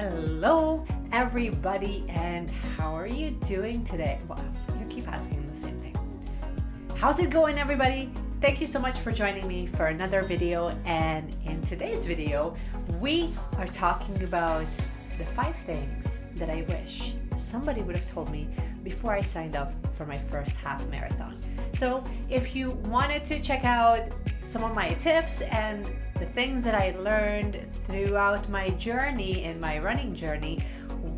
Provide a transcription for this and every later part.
Hello, everybody, and how are you doing today? Well, you keep asking the same thing. How's it going, everybody? Thank you so much for joining me for another video. And in today's video, we are talking about the 5 things that I wish somebody would have told me before I signed up for my first half marathon. So if you wanted to check out some of my tips and the things that I learned throughout my journey in my running journey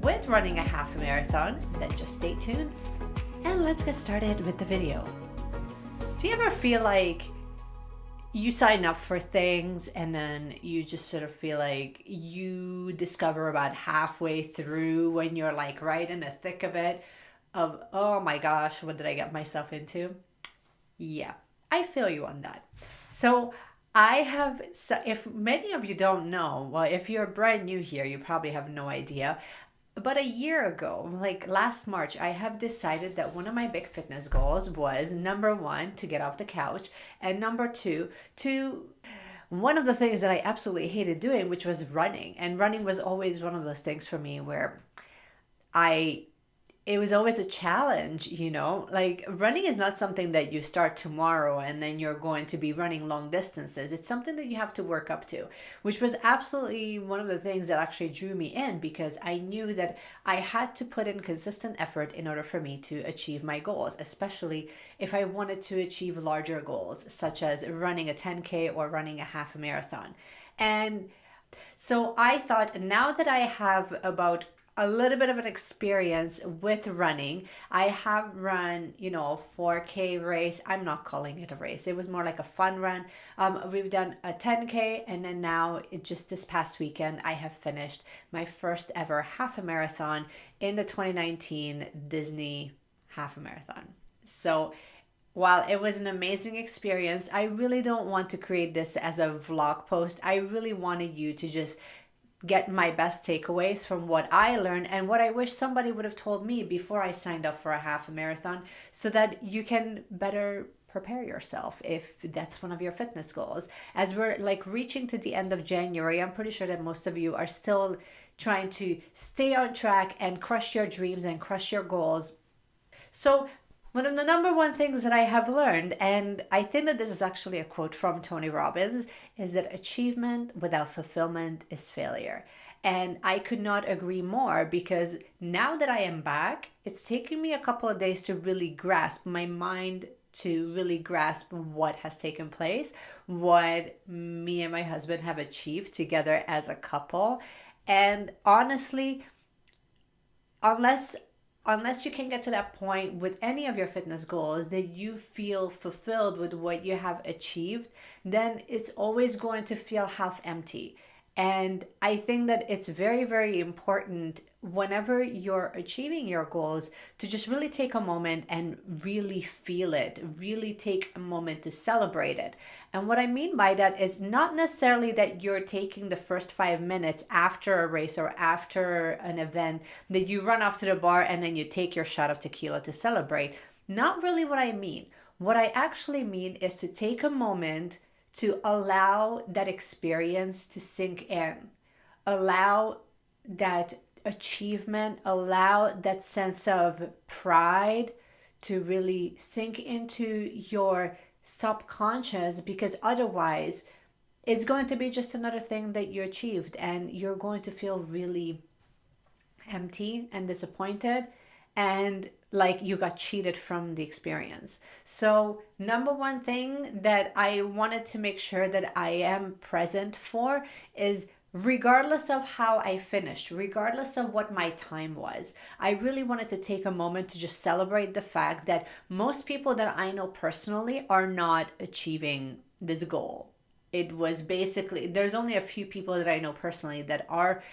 with running a half marathon, then just stay tuned and let's get started with the video. Do you ever feel like you sign up for things and then you just sort of feel like you discover about halfway through when you're like right in the thick of it of, oh my gosh, what did I get myself into? Yeah, I feel you on that. So if many of you don't know, well, if you're brand new here, you probably have no idea. About a year ago, like last March, I have decided that one of my big fitness goals was number 1, to get off the couch, and number 2, one of the things that I absolutely hated doing, which was running. And running was always one of those things for me where it was always a challenge, like running is not something that you start tomorrow and then you're going to be running long distances. It's something that you have to work up to, which was absolutely one of the things that actually drew me in, because I knew that I had to put in consistent effort in order for me to achieve my goals, especially if I wanted to achieve larger goals, such as running a 10K or running a half a marathon. And so I thought, now that I have about a little bit of an experience with running. I have run, a 4K race. I'm not calling it a race. It was more like a fun run. We've done a 10K, and then now, just this past weekend, I have finished my first ever half a marathon in the 2019 Disney half a marathon. So while it was an amazing experience, I really don't want to create this as a vlog post. I really wanted you to just get my best takeaways from what I learned and what I wish somebody would have told me before I signed up for a half a marathon, so that you can better prepare yourself if that's one of your fitness goals. As we're like reaching to the end of January, I'm pretty sure that most of you are still trying to stay on track and crush your dreams and crush your goals. So one of the number 1 things that I have learned, and I think that this is actually a quote from Tony Robbins, is that achievement without fulfillment is failure. And I could not agree more, because now that I am back, it's taken me a couple of days to really grasp my mind, to really grasp what has taken place, what me and my husband have achieved together as a couple. And honestly, unless you can get to that point with any of your fitness goals that you feel fulfilled with what you have achieved, then it's always going to feel half empty. And I think that it's very, very important whenever you're achieving your goals to just really take a moment and really feel it, really take a moment to celebrate it. And what I mean by that is not necessarily that you're taking the first 5 minutes after a race or after an event that you run off to the bar and then you take your shot of tequila to celebrate. Not really what I mean. What I actually mean is to take a moment to allow that experience to sink in, allow that achievement, allow that sense of pride to really sink into your subconscious, because otherwise it's going to be just another thing that you achieved and you're going to feel really empty and disappointed and like you got cheated from the experience. So number 1 thing that I wanted to make sure that I am present for is, regardless of how I finished, regardless of what my time was, I really wanted to take a moment to just celebrate the fact that most people that I know personally are not achieving this goal. It was basically, there's only a few people that I know personally that are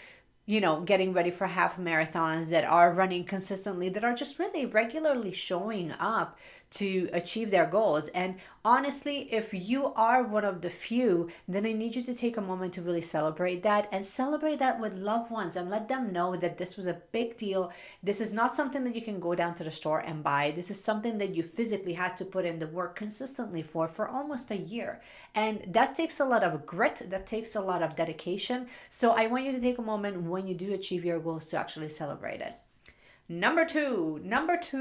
getting ready for half marathons, that are running consistently, that are just really regularly showing up to achieve their goals. And honestly, if you are one of the few, then I need you to take a moment to really celebrate that, and celebrate that with loved ones, and let them know that this was a big deal. This is not something that you can go down to the store and buy. This is something that you physically had to put in the work consistently for almost a year. And that takes a lot of grit, that takes a lot of dedication. So I want you to take a moment when you do achieve your goals to actually celebrate it. Number two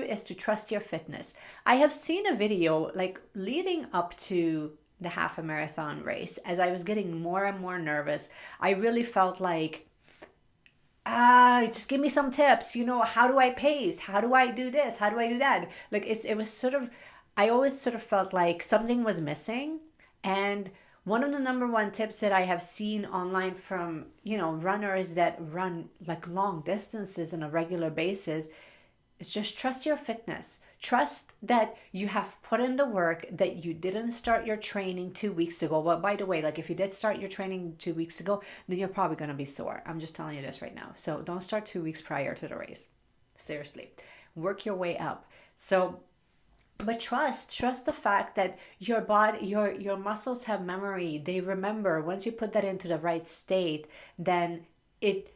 is to trust your fitness. I have seen a video like leading up to the half a marathon race. As I was getting more and more nervous, I really felt like, just give me some tips. How do I pace? How do I do this? How do I do that? Like it was sort of, I always sort of felt like something was missing. And one of the number one tips that I have seen online from, runners that run like long distances on a regular basis is just trust your fitness. Trust that you have put in the work, that you didn't start your training 2 weeks ago. Well, by the way, like if you did start your training 2 weeks ago, then you're probably going to be sore. I'm just telling you this right now. So don't start 2 weeks prior to the race. Seriously, work your way up. But trust the fact that your body, your muscles have memory. They remember. Once you put that into the right state, then it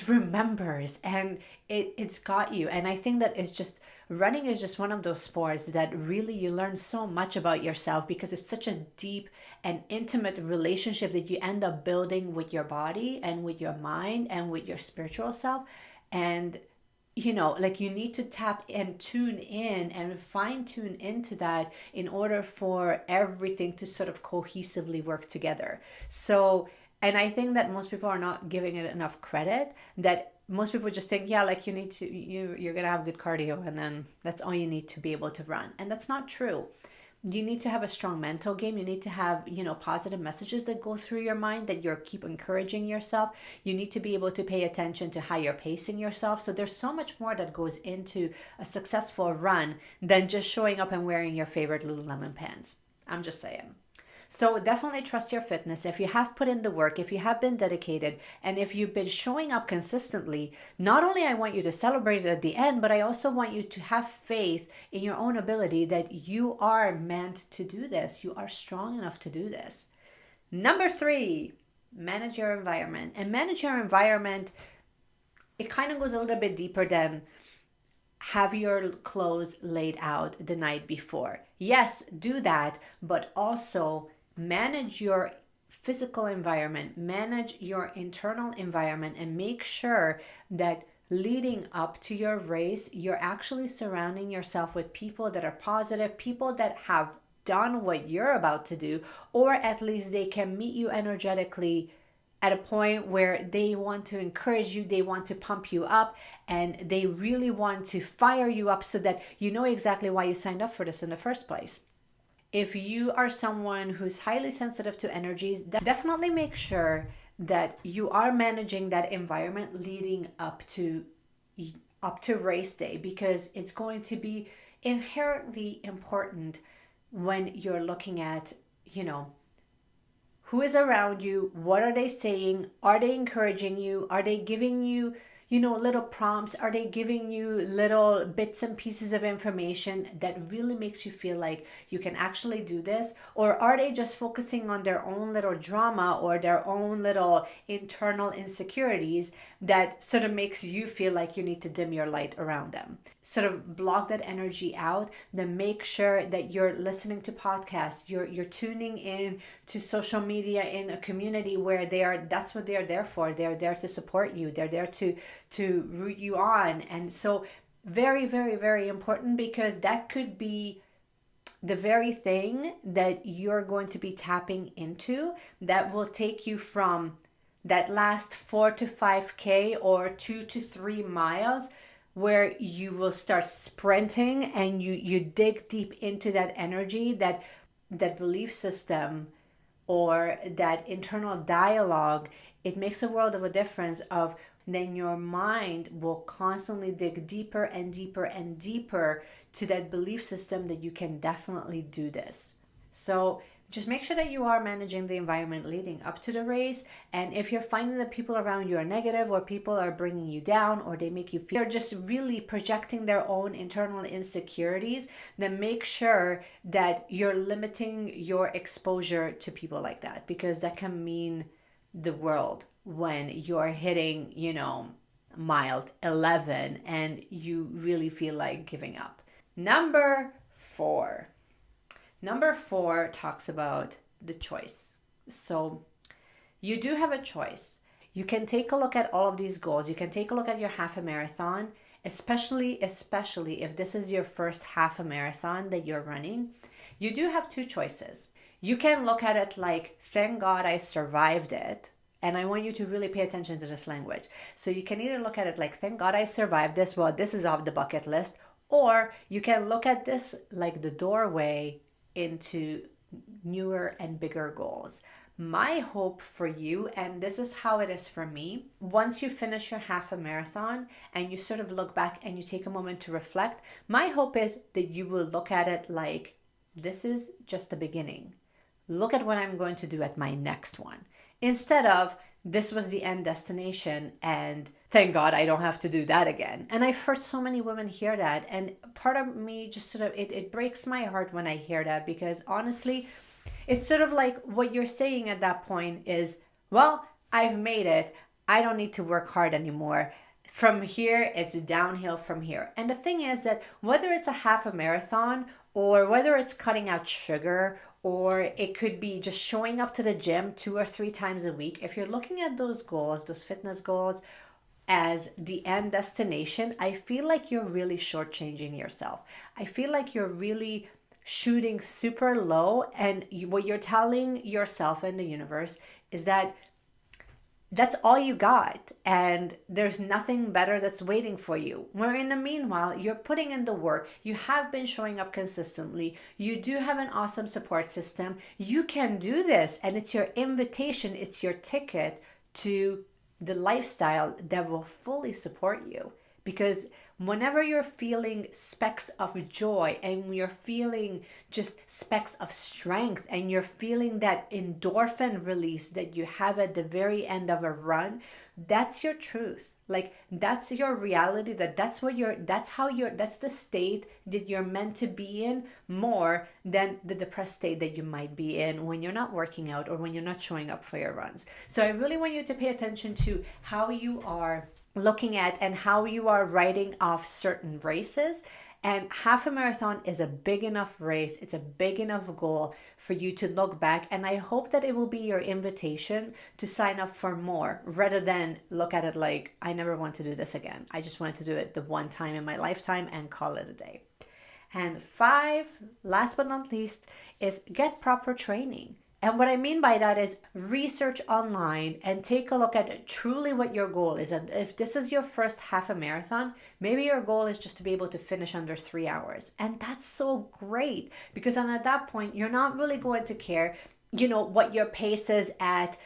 remembers, and it's got you. And I think that it's just, running is just one of those sports that really you learn so much about yourself, because it's such a deep and intimate relationship that you end up building with your body and with your mind and with your spiritual self. And like you need to tap and tune in and fine tune into that in order for everything to sort of cohesively work together. So, and I think that most people are not giving it enough credit, that most people just think, yeah, like you're going to have good cardio and then that's all you need to be able to run. And that's not true. You need to have a strong mental game. You need to have, positive messages that go through your mind, that you're keep encouraging yourself. You need to be able to pay attention to how you're pacing yourself. So there's so much more that goes into a successful run than just showing up and wearing your favorite Lululemon pants. I'm just saying. So definitely trust your fitness. If you have put in the work, if you have been dedicated, and if you've been showing up consistently, not only I want you to celebrate it at the end, but I also want you to have faith in your own ability that you are meant to do this. You are strong enough to do this. Number 3, manage your environment. And manage your environment, it kind of goes a little bit deeper than have your clothes laid out the night before. Yes, do that, but also manage your physical environment, manage your internal environment, and make sure that leading up to your race, you're actually surrounding yourself with people that are positive, people that have done what you're about to do, or at least they can meet you energetically at a point where they want to encourage you, they want to pump you up, and they really want to fire you up so that you know exactly why you signed up for this in the first place. If you are someone who's highly sensitive to energies, definitely make sure that you are managing that environment leading up to race day, because it's going to be inherently important when you're looking at, who is around you, what are they saying, are they encouraging you, are they giving you, little prompts, are they giving you little bits and pieces of information that really makes you feel like you can actually do this, or are they just focusing on their own little drama or their own little internal insecurities that sort of makes you feel like you need to dim your light around them. Sort of block that energy out. Then make sure that you're listening to podcasts, you're tuning in to social media in a community where that's what they're there for. They're there to support you. They're there to root you on. And so very, very, very important, because that could be the very thing that you're going to be tapping into that will take you from that last 4 to 5K or 2 to 3 miles, where you will start sprinting and you dig deep into that energy, that belief system or that internal dialogue. It makes a world of a difference. Of then your mind will constantly dig deeper and deeper and deeper to that belief system that you can definitely do this. So just make sure that you are managing the environment leading up to the race. And if you're finding that people around you are negative, or people are bringing you down, or they make you feel they're just really projecting their own internal insecurities, then make sure that you're limiting your exposure to people like that, because that can mean the world when you're hitting, mile 11 and you really feel like giving up. Number 4. Number 4 talks about the choice. So you do have a choice. You can take a look at all of these goals. You can take a look at your half a marathon, especially if this is your first half a marathon that you're running. You do have 2 choices. You can look at it like, thank God I survived it. And I want you to really pay attention to this language. So you can either look at it like, thank God I survived this. Well, this is off the bucket list. Or you can look at this like the doorway into newer and bigger goals. My hope for you, and this is how it is for me, once you finish your half a marathon and you sort of look back and you take a moment to reflect, my hope is that you will look at it like, this is just the beginning. Look at what I'm going to do at my next one. Instead of, this was the end destination and thank God I don't have to do that again. And I've heard so many women hear that, and part of me just sort of, it breaks my heart when I hear that, because honestly, it's sort of like what you're saying at that point is, well, I've made it. I don't need to work hard anymore. From here, it's downhill from here. And the thing is that whether it's a half a marathon, or whether it's cutting out sugar, or it could be just showing up to the gym 2 or 3 times a week, if you're looking at those goals, those fitness goals, as the end destination, I feel like you're really shortchanging yourself. I feel like you're really shooting super low, and what you're telling yourself and the universe is that that's all you got, and there's nothing better that's waiting for you. Where in the meanwhile, you're putting in the work, you have been showing up consistently, you do have an awesome support system, you can do this, and it's your invitation, it's your ticket to the lifestyle that will fully support you. Because whenever you're feeling specks of joy, and you're feeling just specks of strength, and you're feeling that endorphin release that you have at the very end of a run, that's your truth. Like, that's your reality, that's the state that you're meant to be in, more than the depressed state that you might be in when you're not working out or when you're not showing up for your runs. So I really want you to pay attention to how you are looking at and how you are writing off certain races. And half a marathon is a big enough race, it's a big enough goal for you to look back, and I hope that it will be your invitation to sign up for more, rather than look at it like, I never want to do this again. I just want to do it the one time in my lifetime and call it a day. And 5, last but not least, is get proper training. And what I mean by that is research online and take a look at truly what your goal is. And if this is your first half a marathon, maybe your goal is just to be able to finish under 3 hours. And that's so great, because then at that point, you're not really going to care what your pace is at,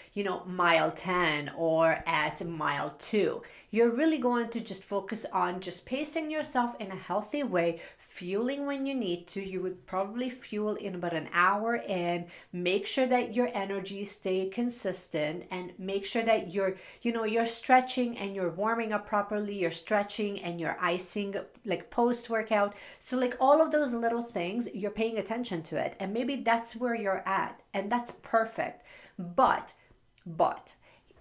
mile 10 or at mile 2. You're really going to just focus on just pacing yourself in a healthy way, fueling when you need to. You would probably fuel in about an hour, and make sure that your energy stay consistent, and make sure that you're stretching and you're warming up properly, you're stretching and you're icing like post workout. So like all of those little things, you're paying attention to it, and maybe that's where you're at, and that's perfect. But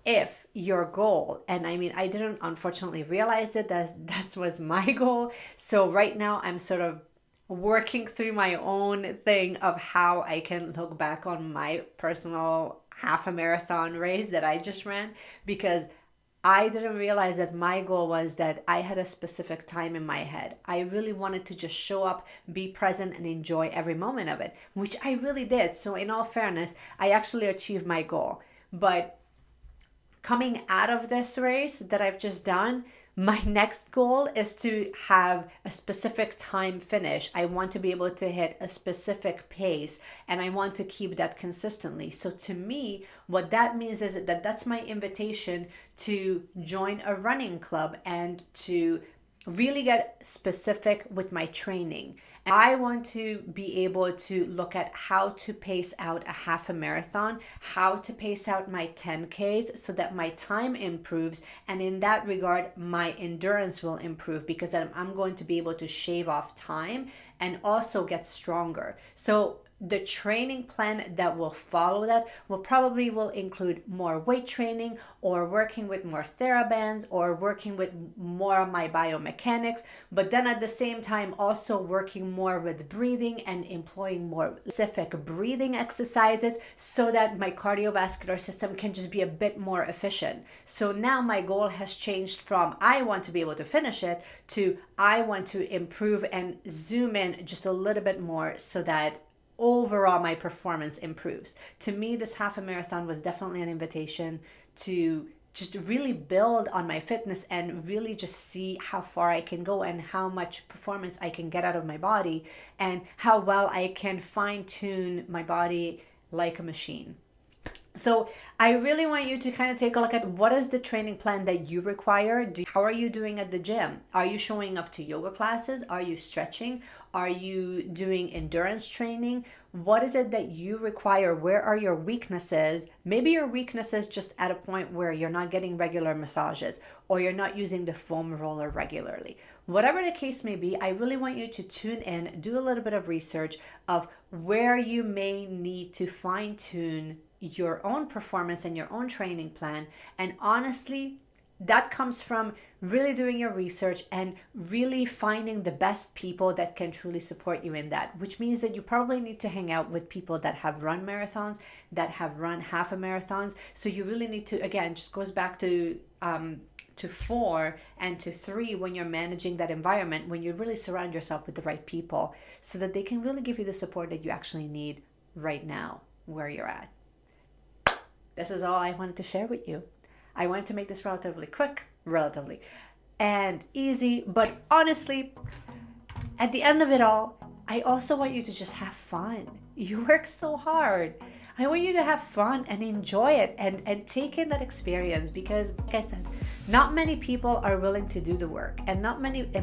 if your goal, and I didn't unfortunately realize it, that was my goal. So right now I'm sort of working through my own thing of how I can look back on my personal half a marathon race that I just ran, because I didn't realize that my goal was that I had a specific time in my head. I really wanted to just show up, be present, and enjoy every moment of it, which I really did. So in all fairness, I actually achieved my goal. But coming out of this race that I've just done, my next goal is to have a specific time finish. I want to be able to hit a specific pace, and I want to keep that consistently. So to me, what that means is that that's my invitation to join a running club and to really get specific with my training. I want to be able to look at how to pace out a half a marathon, how to pace out my 10Ks so that my time improves. And in that regard, my endurance will improve because I'm going to be able to shave off time and also get stronger. So the training plan that will follow that will include more weight training, or working with more TheraBands, or working with more of my biomechanics, but then at the same time also working more with breathing and employing more specific breathing exercises so that my cardiovascular system can just be a bit more efficient. So now my goal has changed from I want to be able to finish it to I want to improve and zoom in just a little bit more so that overall my performance improves. To me, this half a marathon was definitely an invitation to just really build on my fitness and really just see how far I can go and how much performance I can get out of my body and how well I can fine tune my body like a machine. So I really want you to kind of take a look at what is the training plan that you require. How are you doing at the gym? Are you showing up to yoga classes? Are you stretching? Are you doing endurance training? What is it that you require? Where are your weaknesses? Maybe your weakness is just at a point where you're not getting regular massages or you're not using the foam roller regularly. Whatever the case may be, I really want you to tune in, do a little bit of research of where you may need to fine tune your own performance and your own training plan. And honestly, that comes from really doing your research and really finding the best people that can truly support you in that, which means that you probably need to hang out with people that have run marathons, that have run half a marathons. So you really need to, again, just goes back to 4 and to 3 when you're managing that environment, when you really surround yourself with the right people so that they can really give you the support that you actually need right now where you're at. This is all I wanted to share with you. I wanted to make this relatively quick, and easy, but honestly, at the end of it all, I also want you to just have fun. You work so hard. I want you to have fun and enjoy it and take in that experience because, like I said, not many people are willing to do the work and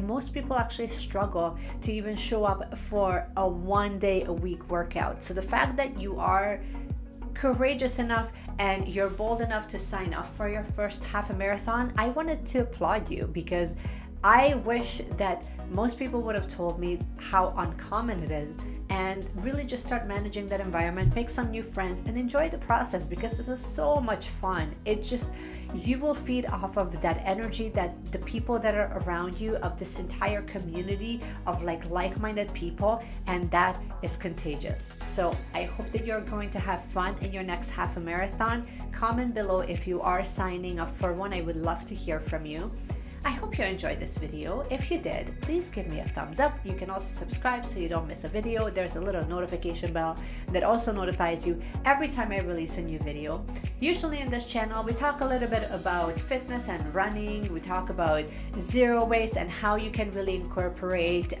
most people actually struggle to even show up for a 1 day a week workout. So the fact that you are courageous enough and you're bold enough to sign up for your first half a marathon, I wanted to applaud you because I wish that most people would have told me how uncommon it is and really just start managing that environment, make some new friends and enjoy the process because this is so much fun. You will feed off of that energy that the people that are around you, of this entire community of like-minded people, and that is contagious. So I hope that you're going to have fun in your next half a marathon. Comment below if you are signing up for one. I would love to hear from you. I hope you enjoyed this video. If you did, please give me a thumbs up. You can also subscribe so you don't miss a video. There's a little notification bell that also notifies you every time I release a new video. Usually in this channel, we talk a little bit about fitness and running. We talk about zero waste and how you can really incorporate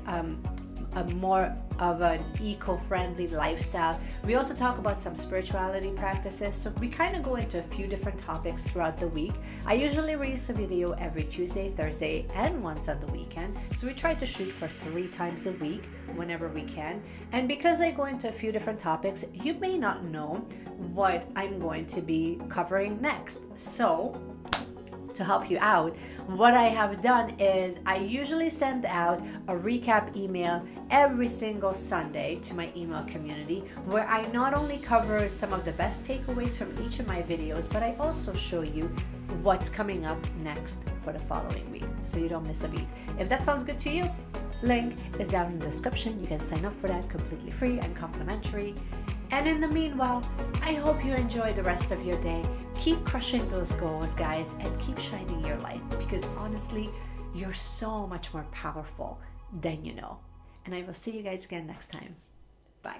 a more of an eco-friendly lifestyle. We also talk about some spirituality practices. So we kind of go into a few different topics throughout the week. I usually release a video every Tuesday, Thursday, and once on the weekend. So we try to shoot for 3 times a week whenever we can. And because I go into a few different topics, you may not know what I'm going to be covering next. So to help you out, what I have done is I usually send out a recap email every single Sunday to my email community where I not only cover some of the best takeaways from each of my videos, but I also show you what's coming up next for the following week so you don't miss a beat. If that sounds good to you, link is down in the description. You can sign up for that completely free and complimentary. And in the meanwhile, I hope you enjoy the rest of your day. Keep crushing those goals, guys, and keep shining your light because honestly, you're so much more powerful than you know. And I will see you guys again next time. Bye.